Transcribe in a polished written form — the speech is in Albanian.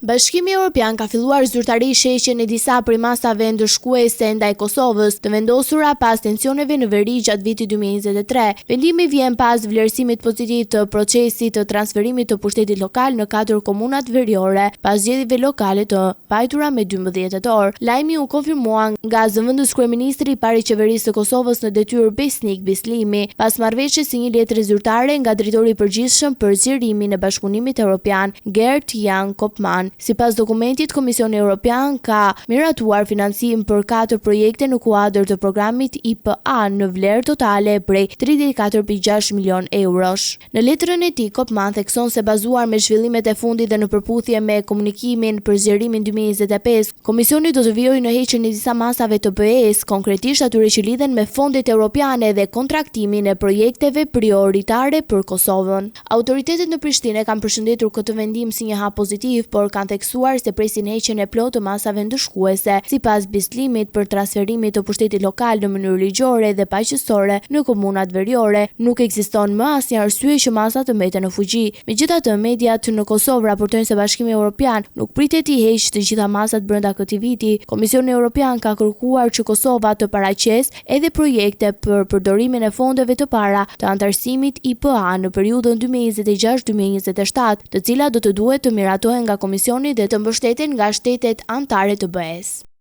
Bashkimi Evropian ka filluar zyrtarisht sheqjen e disa prej masave ndërshkuese ndaj Kosovës, të vendosura pas tensioneve në veri gjatë vitit 2023. Vendimi vjen pas vlerësimit pozitiv të procesit të transferimit të pushtetit lokal në 4 komunat veriore, pas zgjedhjeve lokale të pajtura me 12 tetor. Lajmi u konfirmua nga zëvendës kryeministri i parë i qeverisë së Kosovës në detyrë Besnik Bislimi, pas marrëveshjes së një letre zyrtare nga drejtori i përgjithshëm për zgjerimin e Bashkëpunimit Evropian, Gert Jan Kopman. Sipas dokumentit, Komisioni Evropian ka miratuar financim për 4 projekte në kuadër të programit IPA në vlerë totale prej 34,6 milion eurosh. Në letrën e tij, Kopman thekson se bazuar me zhvillimet e fundit dhe në përputhje me komunikimin për zgjerimin 2025, Komisioni do të vijojë në heqjen e disa masave të BE-s, konkretisht atyre që lidhen me fondet evropiane dhe kontraktimin e projekteve prioritare për Kosovën. Autoritetet në Prishtinë kanë përshëndetur këtë vendim si një hap pozitiv, por kanë theksuar se presin heqjen e plotë të masave ndërshkuese, sipas Bislimit për transferimit të pushtetit lokal në mënyrë ligjore dhe paqësore në komunat veriore, nuk ekziston më asnjë arsye që masat të mbeten në fuqi. Megjithatë, mediat në Kosovë raportojnë se Bashkimi Evropian nuk pritet të heqë të gjitha masat brenda këtij viti. Komisioni Evropian ka kërkuar që Kosova të paraqesë edhe projekte për përdorimin e fondeve të para të antarësimit IPA në periudhën 2026-2027, të cilat do të duhet të miratohen nga Komisioni dhe të mbështeten nga shtetet anëtare të BE-s.